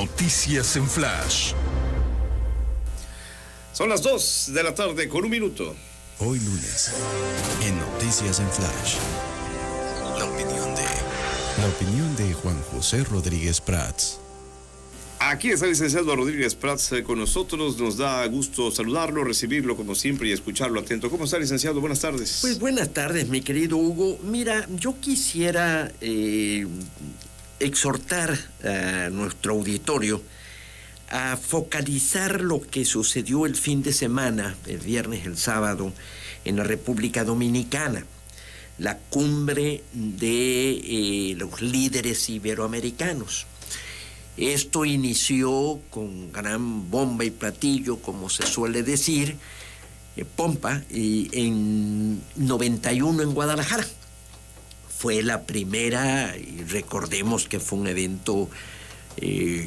Noticias en Flash. Son las 2 de la tarde con 1 minuto. Hoy lunes, en Noticias en Flash. La opinión de Juan José Rodríguez Prats. Aquí está el licenciado Rodríguez Prats con nosotros. Nos da gusto saludarlo, recibirlo como siempre y escucharlo atento. ¿Cómo está, licenciado? Buenas tardes. Pues buenas tardes, mi querido Hugo. Mira, yo quisiera exhortar a nuestro auditorio a focalizar lo que sucedió el fin de semana, el viernes, el sábado, en la República Dominicana. La cumbre de los líderes iberoamericanos. Esto inició con gran bomba y platillo, como se suele decir, pompa, en 91 en Guadalajara. Fue la primera, y recordemos que fue un evento,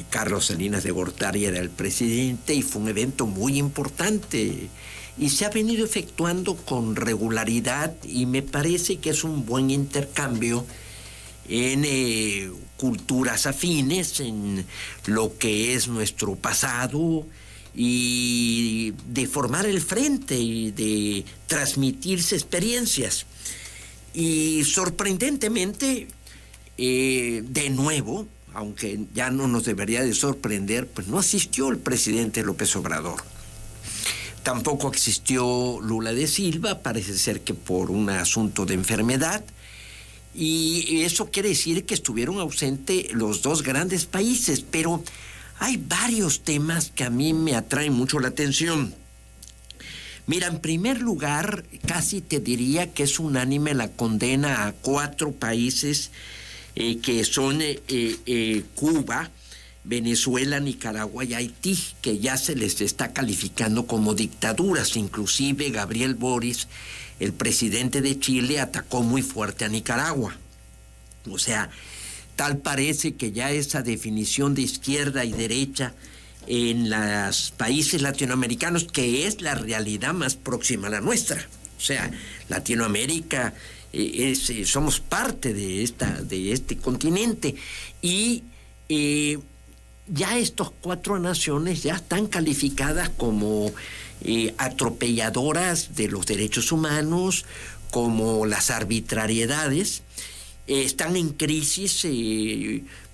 Carlos Salinas de Gortari era el presidente, y fue un evento muy importante. Y se ha venido efectuando con regularidad, y me parece que es un buen intercambio en culturas afines, en lo que es nuestro pasado, y de formar el frente y de transmitirse experiencias. Y sorprendentemente, de nuevo, aunque ya no nos debería de sorprender, pues no asistió el presidente López Obrador. Tampoco asistió Lula da Silva, parece ser que por un asunto de enfermedad. Y eso quiere decir que estuvieron ausentes los dos grandes países, pero hay varios temas que a mí me atraen mucho la atención. Mira, en primer lugar, casi te diría que es unánime la condena a 4 países que son Cuba, Venezuela, Nicaragua y Haití, que ya se les está calificando como dictaduras. Inclusive Gabriel Boric, el presidente de Chile, atacó muy fuerte a Nicaragua. O sea, tal parece que ya esa definición de izquierda y derecha en los países latinoamericanos, que es la realidad más próxima a la nuestra. O sea, Latinoamérica, somos parte de este continente. Y ya estos 4 naciones ya están calificadas como atropelladoras de los derechos humanos, como las arbitrariedades. Están en crisis,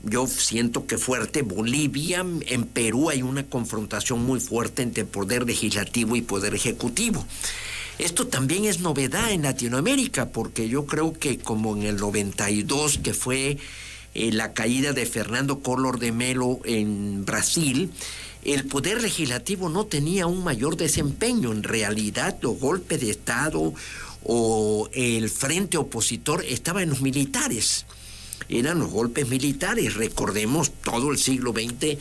yo siento que fuerte, Bolivia, en Perú hay una confrontación muy fuerte entre poder legislativo y poder ejecutivo. Esto también es novedad en Latinoamérica, porque yo creo que como en el 92, que fue la caída de Fernando Collor de Mello en Brasil, el poder legislativo no tenía un mayor desempeño. En realidad, los golpes de Estado o el frente opositor estaba en los militares. Eran los golpes militares. Recordemos todo el siglo XX,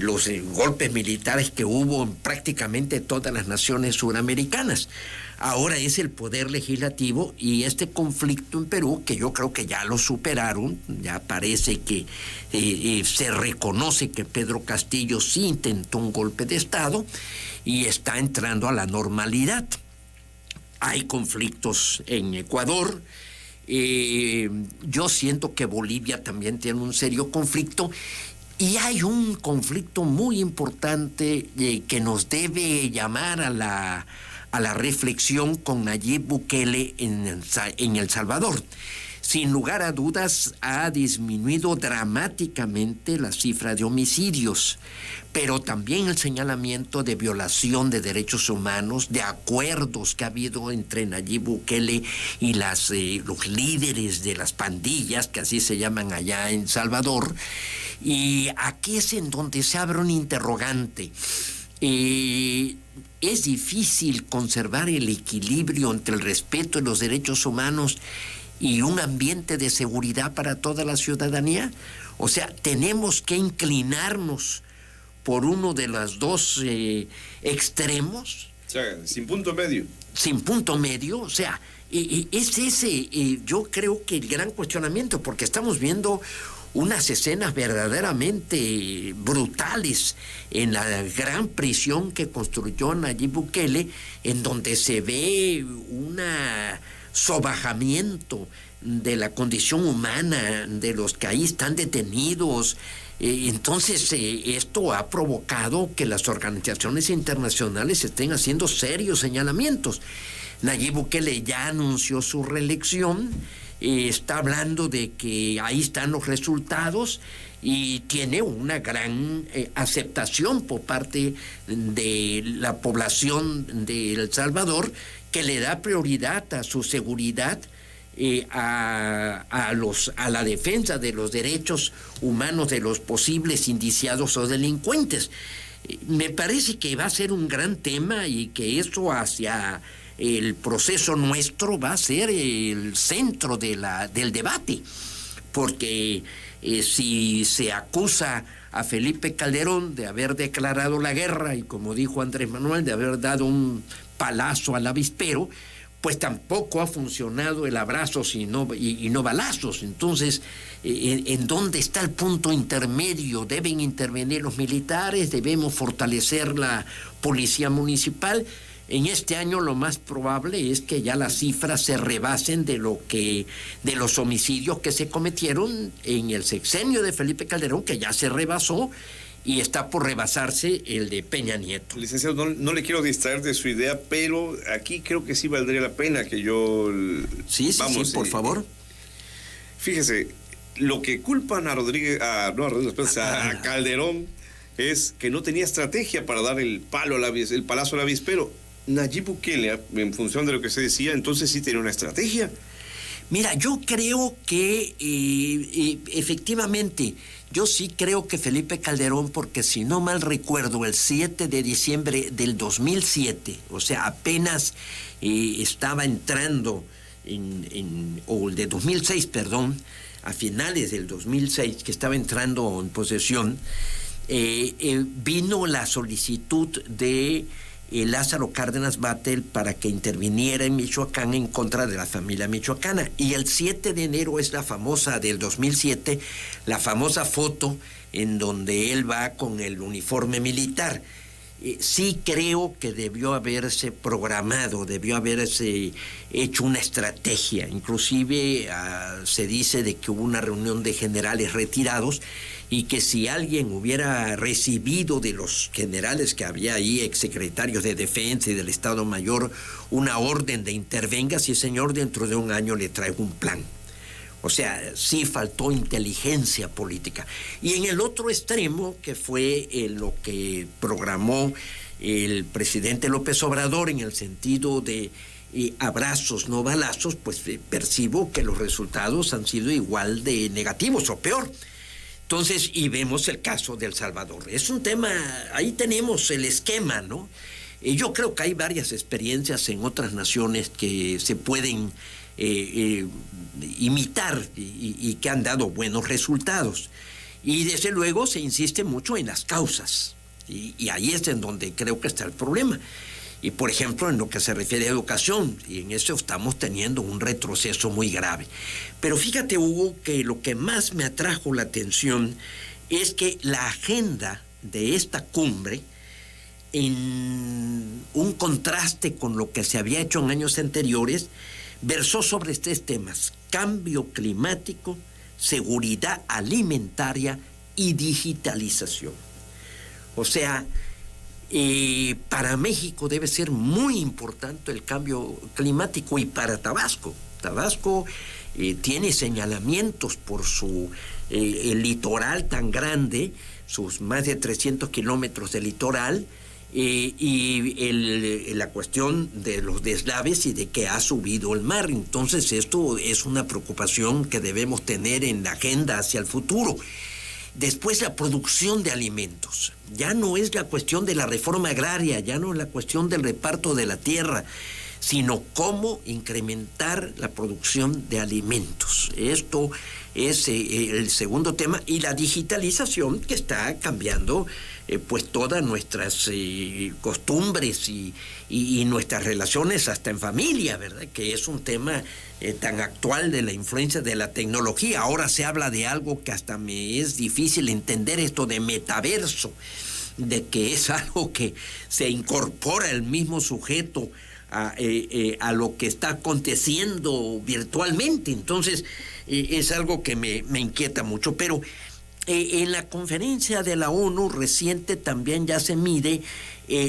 los golpes militares que hubo en prácticamente todas las naciones suramericanas. Ahora es el poder legislativo, y este conflicto en Perú, que yo creo que ya lo superaron, ya parece que se reconoce que Pedro Castillo sí intentó un golpe de Estado y está entrando a la normalidad. Hay conflictos en Ecuador. Yo siento que Bolivia también tiene un serio conflicto. Y hay un conflicto muy importante que nos debe llamar a la reflexión con Nayib Bukele en El Salvador. Sin lugar a dudas, ha disminuido dramáticamente la cifra de homicidios, pero también el señalamiento de violación de derechos humanos, de acuerdos que ha habido entre Nayib Bukele y los líderes de las pandillas, que así se llaman allá en Salvador. Y aquí es en donde se abre un interrogante. Es difícil conservar el equilibrio entre el respeto de los derechos humanos y un ambiente de seguridad para toda la ciudadanía. O sea, tenemos que inclinarnos por uno de los dos extremos. O sea, sin punto medio. Sin punto medio, o sea, es ese, yo creo que el gran cuestionamiento, porque estamos viendo unas escenas verdaderamente brutales en la gran prisión que construyó Nayib Bukele, en donde se ve una sobajamiento de la condición humana de los que ahí están detenidos. Entonces, esto ha provocado que las organizaciones internacionales estén haciendo serios señalamientos. Nayib Bukele ya anunció su reelección, está hablando de que ahí están los resultados y tiene una gran aceptación por parte de la población de El Salvador, que le da prioridad a su seguridad, a la defensa de los derechos humanos de los posibles indiciados o delincuentes. Me parece que va a ser un gran tema y que eso hacia el proceso nuestro va a ser el centro del debate, porque si se acusa a Felipe Calderón de haber declarado la guerra y, como dijo Andrés Manuel, de haber dado un palazo al avispero, pues tampoco ha funcionado el abrazo y no balazos. Entonces, ¿en dónde está el punto intermedio? ¿Deben intervenir los militares? ¿Debemos fortalecer la policía municipal? En este año lo más probable es que ya las cifras se rebasen de los homicidios que se cometieron en el sexenio de Felipe Calderón, que ya se rebasó, y está por rebasarse el de Peña Nieto. Licenciado, no le quiero distraer de su idea, pero aquí creo que sí valdría la pena que yo... Sí, por favor. Fíjese, lo que culpan a Calderón es que no tenía estrategia para dar el palazo al avispero. Nayib Bukele, en función de lo que se decía, entonces sí tenía una estrategia. Mira, yo creo que efectivamente, yo sí creo que Felipe Calderón, porque si no mal recuerdo, el 7 de diciembre del 2007, o sea, apenas estaba entrando o el de 2006, perdón, a finales del 2006, que estaba entrando en posesión, vino la solicitud de Lázaro Cárdenas Batel para que interviniera en Michoacán en contra de la familia michoacana. Y el 7 de enero es la famosa del 2007, la famosa foto en donde él va con el uniforme militar. Sí creo que debió haberse programado, debió haberse hecho una estrategia. Inclusive se dice de que hubo una reunión de generales retirados y que si alguien hubiera recibido de los generales que había ahí, exsecretarios de Defensa y del Estado Mayor, una orden de intervenga, si señor, dentro de un año le traigo un plan. O sea, sí faltó inteligencia política. Y en el otro extremo, que fue lo que programó el presidente López Obrador en el sentido de abrazos, no balazos, pues percibo que los resultados han sido igual de negativos o peor. Entonces, y vemos el caso de El Salvador. Es un tema, ahí tenemos el esquema, ¿no? Yo creo que hay varias experiencias en otras naciones que se pueden imitar y que han dado buenos resultados. Y desde luego se insiste mucho en las causas. Y ahí es en donde creo que está el problema. Y por ejemplo, en lo que se refiere a educación, y en eso estamos teniendo un retroceso muy grave. Pero fíjate, Hugo, que lo que más me atrajo la atención es que la agenda de esta cumbre, en un contraste con lo que se había hecho en años anteriores, versó sobre 3 temas: cambio climático, seguridad alimentaria y digitalización. O sea, para México debe ser muy importante el cambio climático, y para Tabasco. Tabasco tiene señalamientos por el litoral tan grande, sus más de 300 kilómetros de litoral, y la cuestión de los deslaves y de que ha subido el mar. Entonces esto es una preocupación que debemos tener en la agenda hacia el futuro. Después, la producción de alimentos. Ya no es la cuestión de la reforma agraria, ya no es la cuestión del reparto de la tierra, sino cómo incrementar la producción de alimentos. Esto es el segundo tema. Y la digitalización, que está cambiando pues todas nuestras costumbres y nuestras relaciones hasta en familia, ¿verdad? Que es un tema tan actual de la influencia de la tecnología. Ahora se habla de algo que hasta me es difícil entender, esto de metaverso, de que es algo que se incorpora el mismo sujeto a lo que está aconteciendo virtualmente. Entonces, es algo que me inquieta mucho. Pero en la conferencia de la ONU reciente también ya se mide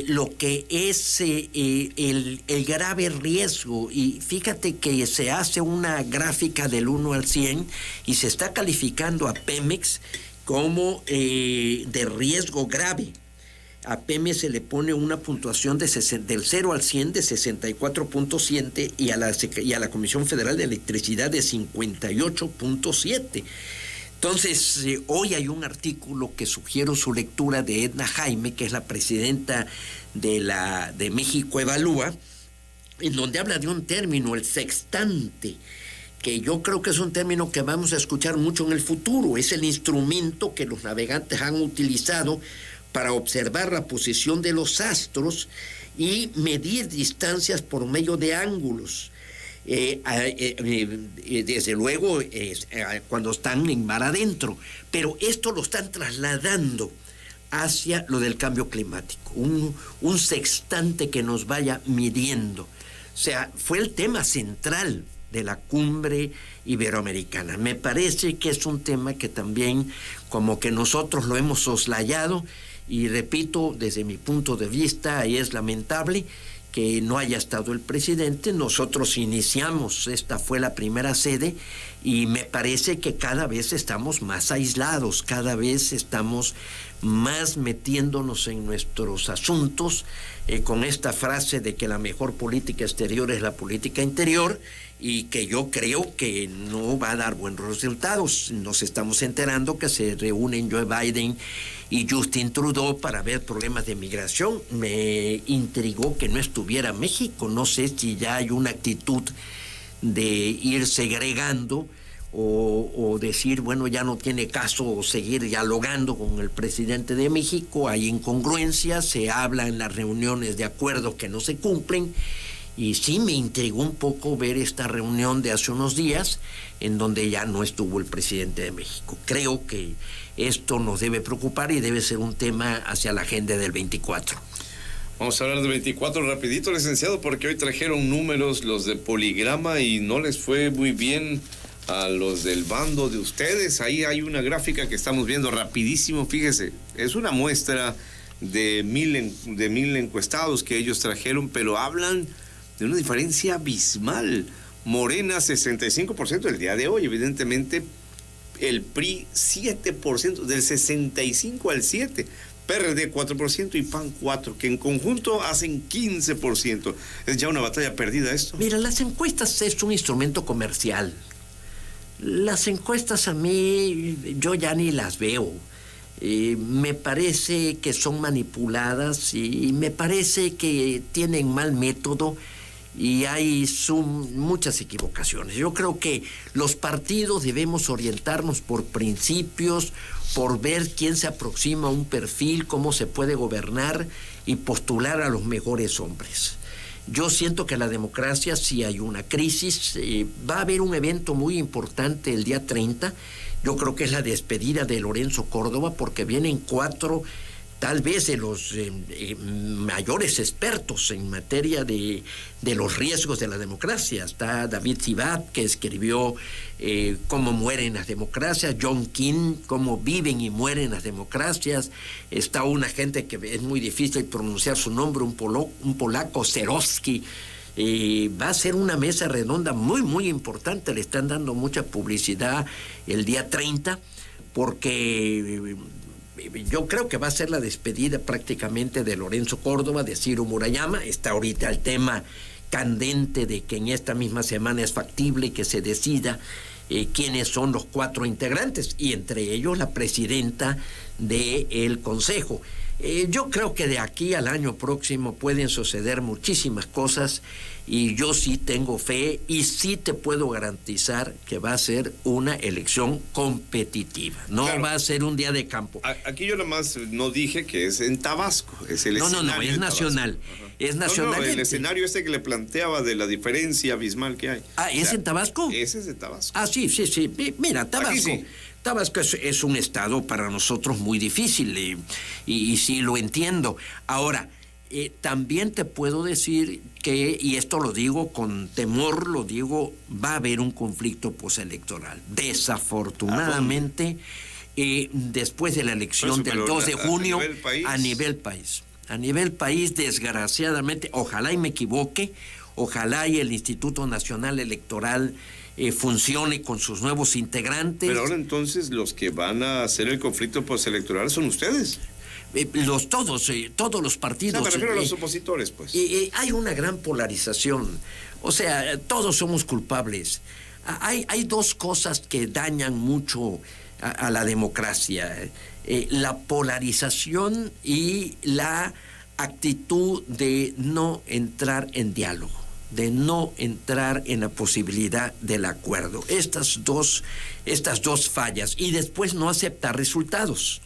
lo que es el grave riesgo. Y fíjate que se hace una gráfica del 1 al 100 y se está calificando a Pemex como de riesgo grave. A Pemex se le pone una puntuación del 0 al 100 de 64.7 y a la Comisión Federal de Electricidad de 58.7. Entonces, hoy hay un artículo que sugiero su lectura de Edna Jaime, que es la presidenta de México Evalúa, en donde habla de un término, el sextante, que yo creo que es un término que vamos a escuchar mucho en el futuro. Es el instrumento que los navegantes han utilizado para observar la posición de los astros y medir distancias por medio de ángulos. Desde luego cuando están en mar adentro, pero esto lo están trasladando hacia lo del cambio climático, un sextante que nos vaya midiendo. O sea, fue el tema central de la cumbre iberoamericana. Me parece que es un tema que también como que nosotros lo hemos soslayado, y repito, desde mi punto de vista, es lamentable que no haya estado el presidente. Nosotros iniciamos, esta fue la primera sede, y me parece que cada vez estamos más aislados, cada vez estamos más metiéndonos en nuestros asuntos, con esta frase de que la mejor política exterior es la política interior, y que yo creo que no va a dar buenos resultados. Nos estamos enterando que se reúnen Joe Biden y Justin Trudeau para ver problemas de migración. Me intrigó que no estuviera México. No sé si ya hay una actitud de ir segregando o decir, bueno, ya no tiene caso seguir dialogando con el presidente de México. Hay incongruencias, se habla en las reuniones de acuerdos que no se cumplen. Y sí me intrigó un poco ver esta reunión de hace unos días en donde ya no estuvo el presidente de México. Creo que esto nos debe preocupar y debe ser un tema hacia la agenda del 24. Vamos a hablar del 24 rapidito, licenciado, porque hoy trajeron números los de Poligrama y no les fue muy bien a los del bando de ustedes. Ahí hay una gráfica que estamos viendo rapidísimo, fíjese, es una muestra de mil encuestados que ellos trajeron, pero hablan de una diferencia abismal. Morena 65% el día de hoy, evidentemente el PRI 7%, del 65 al 7%, PRD 4% y PAN 4%, que en conjunto hacen 15%. ¿Es ya una batalla perdida esto? Mira, las encuestas es un instrumento comercial. Las encuestas a mí, yo ya ni las veo. Me parece que son manipuladas y me parece que tienen mal método y hay muchas equivocaciones. Yo creo que los partidos debemos orientarnos por principios, por ver quién se aproxima a un perfil, cómo se puede gobernar y postular a los mejores hombres. Yo siento que la democracia, si hay una crisis, va a haber un evento muy importante el día 30. Yo creo que es la despedida de Lorenzo Córdoba, porque vienen 4, tal vez de los mayores expertos en materia de los riesgos de la democracia. Está David Zivat, que escribió Cómo mueren las democracias, John King, Cómo viven y mueren las democracias. Está una gente que es muy difícil pronunciar su nombre, un polaco, Serowski. Va a ser una mesa redonda muy, muy importante. Le están dando mucha publicidad el día 30, porque yo creo que va a ser la despedida prácticamente de Lorenzo Córdoba, de Ciro Murayama. Está ahorita el tema candente de que en esta misma semana es factible que se decida quiénes son los 4 integrantes, y entre ellos la presidenta del Consejo. Yo creo que de aquí al año próximo pueden suceder muchísimas cosas, y yo sí tengo fe y sí te puedo garantizar que va a ser una elección competitiva. No, claro, va a ser un día de campo. Aquí yo nada más no dije que es en Tabasco, es el escenario. No, es nacional. Es nacional. El escenario que le planteaba de la diferencia abismal que hay. ¿Es en Tabasco? Ese es de Tabasco. Sí. Mira, Tabasco. Sí. Tabasco es un estado para nosotros muy difícil y sí lo entiendo. Ahora, también te puedo decir que, y esto lo digo con temor, lo digo, va a haber un conflicto postelectoral. Desafortunadamente, después de la elección del 2 de junio, a nivel país, desgraciadamente, ojalá y me equivoque, ojalá y el Instituto Nacional Electoral funcione con sus nuevos integrantes. Pero ahora entonces los que van a hacer el conflicto postelectoral son ustedes. Todos los partidos. No, me refiero a los opositores, pues. Hay una gran polarización. O sea, todos somos culpables. Hay dos cosas que dañan mucho a la democracia. La polarización y la actitud de no entrar en diálogo, de no entrar en la posibilidad del acuerdo. Estas dos fallas. Y después no aceptar resultados.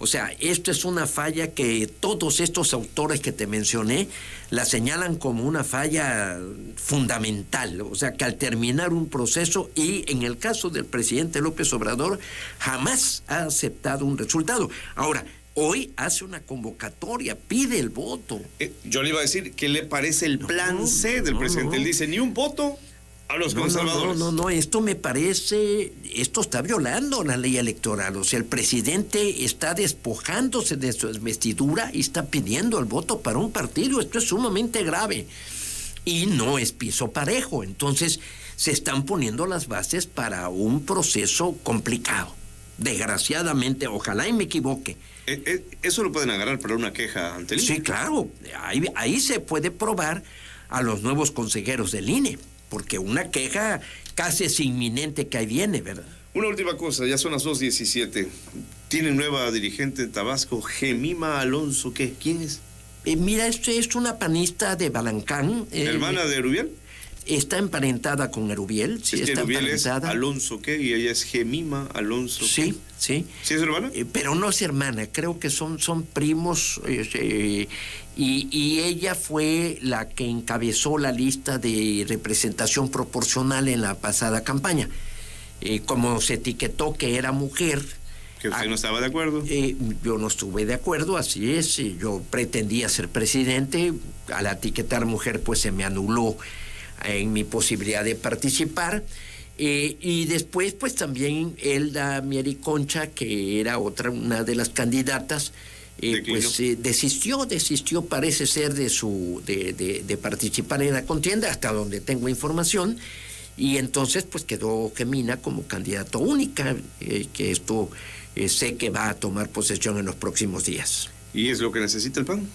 O sea, esto es una falla que todos estos autores que te mencioné la señalan como una falla fundamental. O sea, que al terminar un proceso, y en el caso del presidente López Obrador, jamás ha aceptado un resultado. Ahora, hoy hace una convocatoria, pide el voto. Yo le iba a decir, ¿qué le parece el plan C del presidente? Él dice, ni un voto a los conservadores. No, esto me parece, esto está violando la ley electoral. O sea, el presidente está despojándose de su investidura y está pidiendo el voto para un partido. Esto es sumamente grave y no es piso parejo. Entonces, se están poniendo las bases para un proceso complicado. Desgraciadamente, ojalá y me equivoque. ¿Eso lo pueden agarrar para una queja ante el INE? Sí, claro. Ahí se puede probar a los nuevos consejeros del INE. Porque una queja casi es inminente que ahí viene, ¿verdad? Una última cosa, ya son las 2:17. Tiene nueva dirigente en Tabasco, Gemima Alonso, ¿qué? ¿Quién es? Mira, es una panista de Balancán. ¿Hermana de Erubiel? Está emparentada con Erubiel. Sí, es que está Erubiel emparentada. Es Alonso, ¿qué? Y ella es Gemima Alonso. Sí, ¿qué? Sí. ¿Sí es hermana? Pero no es hermana, creo que son primos. Y ella fue la que encabezó la lista de representación proporcional en la pasada campaña. Como se etiquetó que era mujer. ¿Que usted no estaba de acuerdo? Yo no estuve de acuerdo, así es. Yo pretendía ser presidente. Al etiquetar mujer, pues se me anuló en mi posibilidad de participar. Y después, pues también Elda Mieri Concha, que era una de las candidatas, pues desistió, parece ser, de participar en la contienda, hasta donde tengo información. Y entonces, pues quedó Gemina como candidato única, que esto sé que va a tomar posesión en los próximos días. ¿Y es lo que necesita el PAN?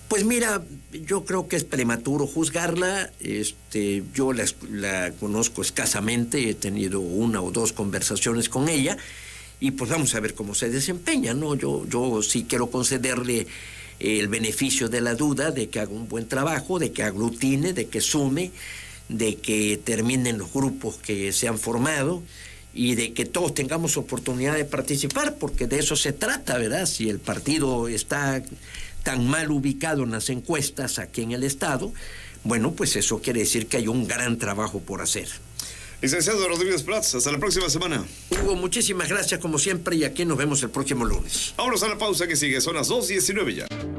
Pues mira, yo creo que es prematuro juzgarla. Yo la conozco escasamente, he tenido una o dos conversaciones con ella y pues vamos a ver cómo se desempeña, ¿no? Yo sí quiero concederle el beneficio de la duda de que haga un buen trabajo, de que aglutine, de que sume, de que terminen los grupos que se han formado y de que todos tengamos oportunidad de participar, porque de eso se trata, ¿verdad? Si el partido está tan mal ubicado en las encuestas aquí en el estado, bueno, pues eso quiere decir que hay un gran trabajo por hacer. Licenciado Rodríguez Prats, hasta la próxima semana. Hugo, muchísimas gracias como siempre y aquí nos vemos el próximo lunes. Vámonos a la pausa que sigue, son las 2:19 ya.